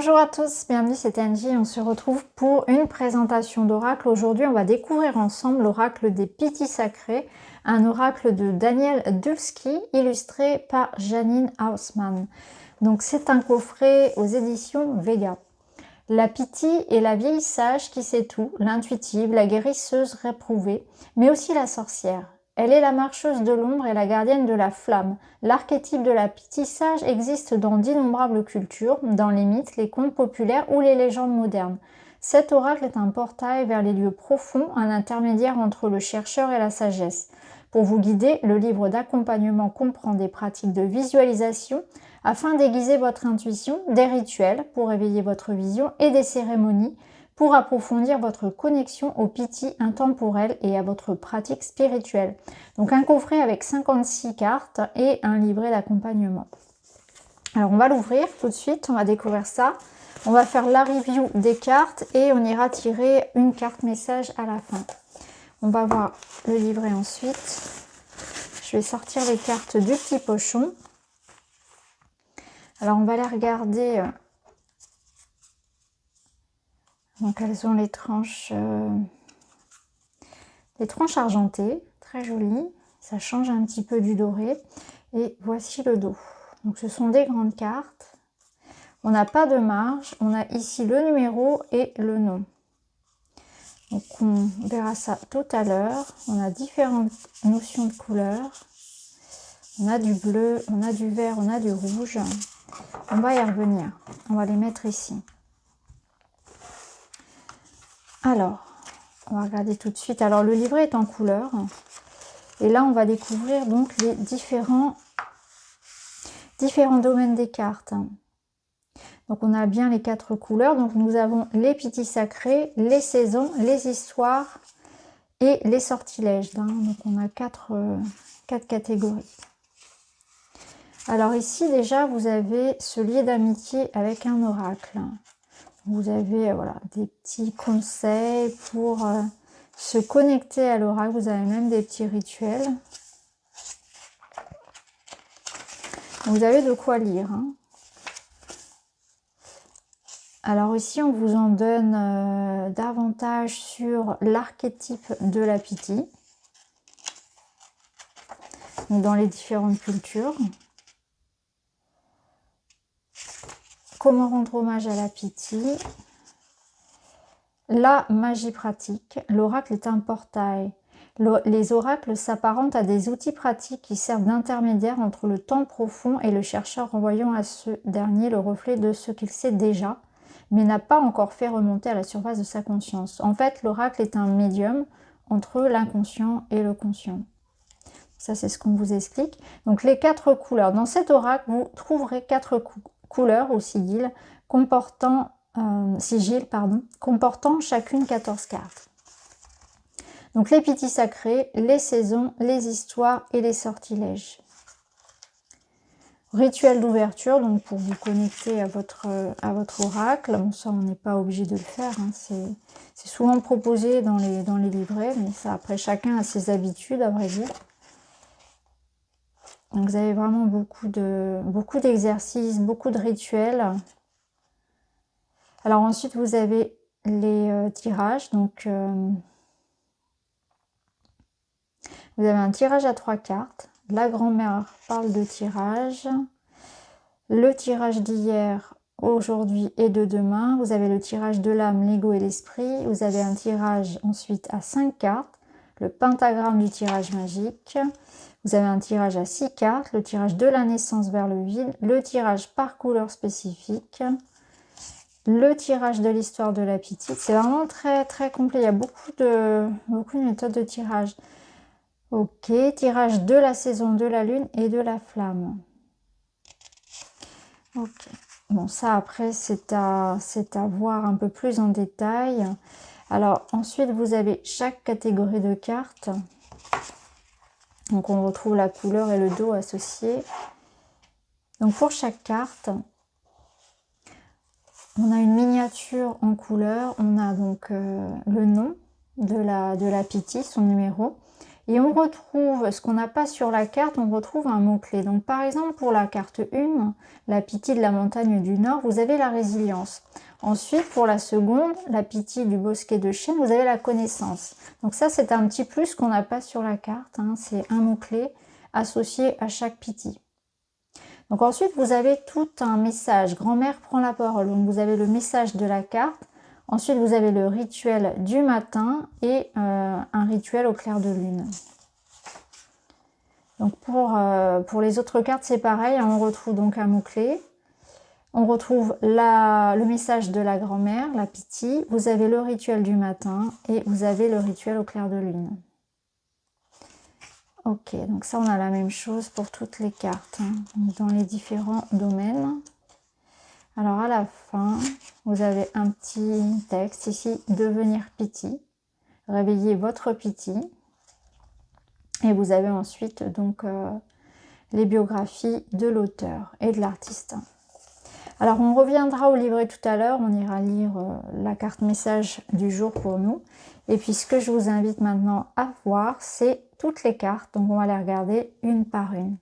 Bonjour à tous, bienvenue, c'est Angie. On se retrouve pour une présentation d'oracle. Aujourd'hui, on va découvrir ensemble l'oracle des Pythis sacrés, un oracle de Daniel Dulski, illustré par Janine Hausmann. Donc, c'est un coffret aux éditions Vega. La Pythie est la vieille sage qui sait tout, l'intuitive, la guérisseuse réprouvée, mais aussi la sorcière. Elle est la marcheuse de l'ombre et la gardienne de la flamme. L'archétype de la Pythie sage existe dans d'innombrables cultures, dans les mythes, les contes populaires ou les légendes modernes. Cet oracle est un portail vers les lieux profonds, un intermédiaire entre le chercheur et la sagesse. Pour vous guider, le livre d'accompagnement comprend des pratiques de visualisation afin d'aiguiser votre intuition, des rituels pour éveiller votre vision et des cérémonies pour approfondir votre connexion au Pythie intemporel et à votre pratique spirituelle. Donc un coffret avec 56 cartes et un livret d'accompagnement. Alors on va l'ouvrir tout de suite, on va découvrir ça. On va faire la review des cartes et on ira tirer une carte message à la fin. On va voir le livret ensuite. Je vais sortir les cartes du petit pochon. Alors on va les regarder. Donc elles ont les tranches argentées, très jolies. Ça change un petit peu du doré. Et voici le dos. Donc ce sont des grandes cartes. On n'a pas de marge. On a ici le numéro et le nom. Donc on verra ça tout à l'heure. On a différentes notions de couleurs. On a du bleu, on a du vert, on a du rouge. On va y revenir. On va les mettre ici. Alors, on va regarder tout de suite. Alors, le livret est en couleur. Et là, on va découvrir donc les différents domaines des cartes. Donc, on a bien les 4 couleurs. Donc, nous avons les Pythis sacrés, les saisons, les histoires et les sortilèges. Donc, on a 4 catégories. Alors, ici, déjà, vous avez ce lien d'amitié avec un oracle. Vous avez voilà, des petits conseils pour se connecter à l'oracle. Vous avez même des petits rituels. Vous avez de quoi lire. Alors ici, on vous en donne davantage sur l'archétype de la Pythie. Dans les différentes cultures. Comment rendre hommage à la Pythie. La magie pratique. L'oracle est un portail. Les oracles s'apparentent à des outils pratiques qui servent d'intermédiaire entre le temps profond et le chercheur, renvoyant à ce dernier le reflet de ce qu'il sait déjà, mais n'a pas encore fait remonter à la surface de sa conscience. En fait, l'oracle est un médium entre l'inconscient et le conscient. Ça, c'est ce qu'on vous explique. Donc, les 4 couleurs. Dans cet oracle, vous trouverez 4 couleurs ou sigils comportant chacune 14 cartes. Donc les Pythis sacrés, les saisons, les histoires et les sortilèges. Rituel d'ouverture, donc pour vous connecter à votre oracle. Bon, ça, on n'est pas obligé de le faire. C'est souvent proposé dans les livrets, mais ça, après, chacun a ses habitudes, à vrai dire. Donc vous avez vraiment beaucoup d'exercices, beaucoup de rituels. Alors ensuite, vous avez les tirages. Donc, vous avez un tirage à 3 cartes. La grand-mère parle de tirage. Le tirage d'hier, aujourd'hui et de demain. Vous avez le tirage de l'âme, l'ego et l'esprit. Vous avez un tirage ensuite à 5 cartes. Le pentagramme du tirage magique. Vous avez un tirage à 6 cartes. Le tirage de la naissance vers le vide. Le tirage par couleur spécifique. Le tirage de l'histoire de la Pythie. C'est vraiment très très complet. Il y a beaucoup de méthodes de tirage. Ok, tirage de la saison de la lune et de la flamme. Ok, bon ça après c'est à voir un peu plus en détail. Alors ensuite vous avez chaque catégorie de cartes. Donc on retrouve la couleur et le dos associés. Donc pour chaque carte, on a une miniature en couleur. On a donc le nom de la Pythie, son numéro. Et on retrouve ce qu'on n'a pas sur la carte, on retrouve un mot-clé. Donc par exemple pour la carte 1, la Pythie de la montagne du Nord, vous avez la résilience. Ensuite pour la seconde, la Pythie du bosquet de chêne, vous avez la connaissance. Donc ça c'est un petit plus qu'on n'a pas sur la carte, hein. C'est un mot-clé associé à chaque Pythie. Donc ensuite vous avez tout un message, grand-mère prend la parole. Donc vous avez le message de la carte. Ensuite, vous avez le rituel du matin et un rituel au clair de lune. Donc pour les autres cartes, c'est pareil. On retrouve donc un mot-clé. On retrouve le message de la grand-mère, la Pythie. Vous avez le rituel du matin et vous avez le rituel au clair de lune. Ok, donc ça, on a la même chose pour toutes les cartes, hein, dans les différents domaines. Alors à la fin, vous avez un petit texte ici, devenir Pythie, réveillez votre Pythie. Et vous avez ensuite donc les biographies de l'auteur et de l'artiste. Alors on reviendra au livret tout à l'heure, on ira lire la carte message du jour pour nous. Et puis ce que je vous invite maintenant à voir, c'est toutes les cartes, donc on va les regarder une par une.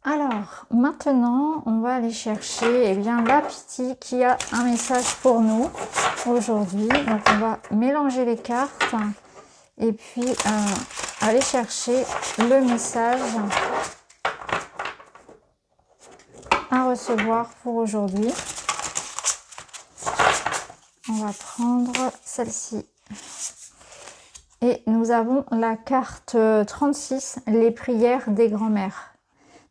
Alors, maintenant, on va aller chercher la Piti qui a un message pour nous aujourd'hui. Donc, on va mélanger les cartes et puis aller chercher le message à recevoir pour aujourd'hui. On va prendre celle-ci. Et nous avons la carte 36, les prières des grands-mères.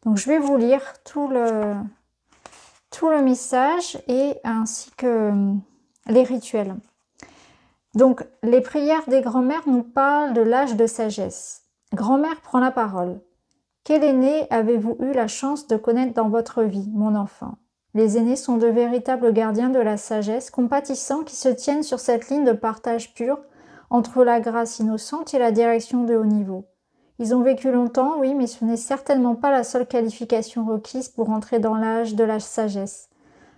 Donc, je vais vous lire tout le message et ainsi que les rituels. Donc, les prières des grands-mères nous parlent de l'âge de sagesse. Grand-mère prend la parole. Quel aîné avez-vous eu la chance de connaître dans votre vie, mon enfant? Les aînés sont de véritables gardiens de la sagesse, compatissants qui se tiennent sur cette ligne de partage pur entre la grâce innocente et la direction de haut niveau. Ils ont vécu longtemps, oui, mais ce n'est certainement pas la seule qualification requise pour entrer dans l'âge de la sagesse.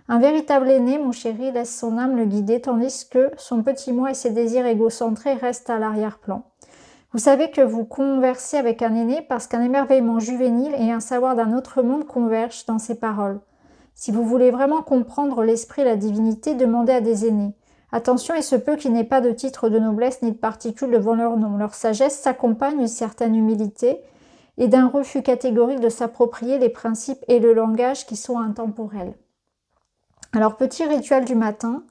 Un véritable aîné, mon chéri, laisse son âme le guider, tandis que son petit moi et ses désirs égocentrés restent à l'arrière-plan. Vous savez que vous conversez avec un aîné parce qu'un émerveillement juvénile et un savoir d'un autre monde convergent dans ses paroles. Si vous voulez vraiment comprendre l'esprit et la divinité, demandez à des aînés. Attention, il se peut qu'il n'ait pas de titre de noblesse ni de particules devant leur nom. Leur sagesse s'accompagne d'une certaine humilité et d'un refus catégorique de s'approprier les principes et le langage qui sont intemporels. Alors, petit rituel du matin,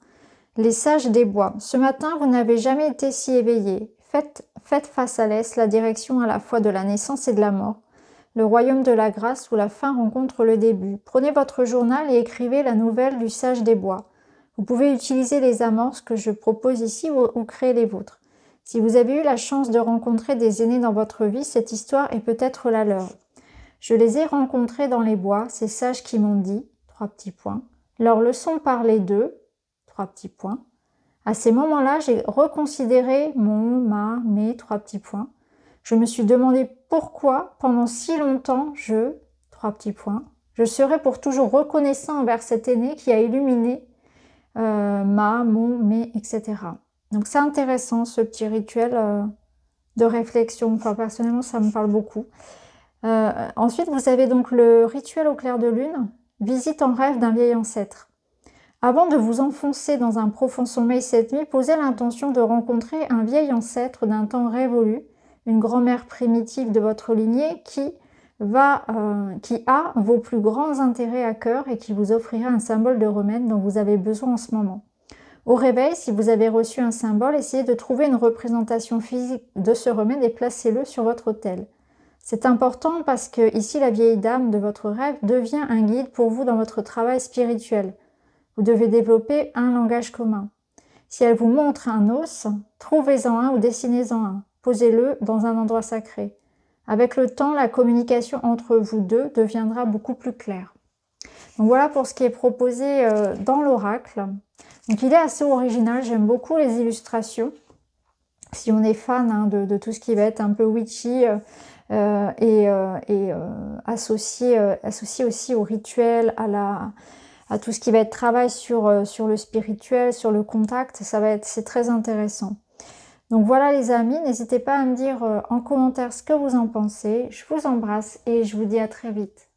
les sages des bois. Ce matin, vous n'avez jamais été si éveillés. Faites face à l'Est, la direction à la fois de la naissance et de la mort. Le royaume de la grâce où la fin rencontre le début. Prenez votre journal et écrivez la nouvelle du sage des bois. Vous pouvez utiliser les amorces que je propose ici ou créer les vôtres. Si vous avez eu la chance de rencontrer des aînés dans votre vie, cette histoire est peut-être la leur. Je les ai rencontrés dans les bois, ces sages qui m'ont dit, 3 petits points, leurs leçons parlaient d'eux, 3 petits points. À ces moments-là, j'ai reconsidéré mon, ma, mes, 3 petits points. Je me suis demandé pourquoi, pendant si longtemps, 3 petits points, je serai pour toujours reconnaissant envers cet aîné qui a illuminé ma, mon, mes, etc. Donc c'est intéressant ce petit rituel de réflexion. Enfin, personnellement, ça me parle beaucoup. Ensuite, vous avez donc le rituel au clair de lune, visite en rêve d'un vieil ancêtre. Avant de vous enfoncer dans un profond sommeil cette nuit, posez l'intention de rencontrer un vieil ancêtre d'un temps révolu, une grand-mère primitive de votre lignée qui a vos plus grands intérêts à cœur et qui vous offrira un symbole de remède dont vous avez besoin en ce moment. Au réveil, si vous avez reçu un symbole, essayez de trouver une représentation physique de ce remède et placez-le sur votre autel. C'est important parce que ici, la vieille dame de votre rêve devient un guide pour vous dans votre travail spirituel. Vous devez développer un langage commun. Si elle vous montre un os, trouvez-en un ou dessinez-en un. Posez-le dans un endroit sacré. Avec le temps, la communication entre vous deux deviendra beaucoup plus claire. Donc voilà pour ce qui est proposé dans l'oracle. Donc il est assez original, j'aime beaucoup les illustrations. Si on est fan de tout ce qui va être un peu witchy associé aussi au rituel, à tout ce qui va être travail sur le spirituel, sur le contact, c'est très intéressant. Donc voilà les amis, n'hésitez pas à me dire en commentaire ce que vous en pensez. Je vous embrasse et je vous dis à très vite.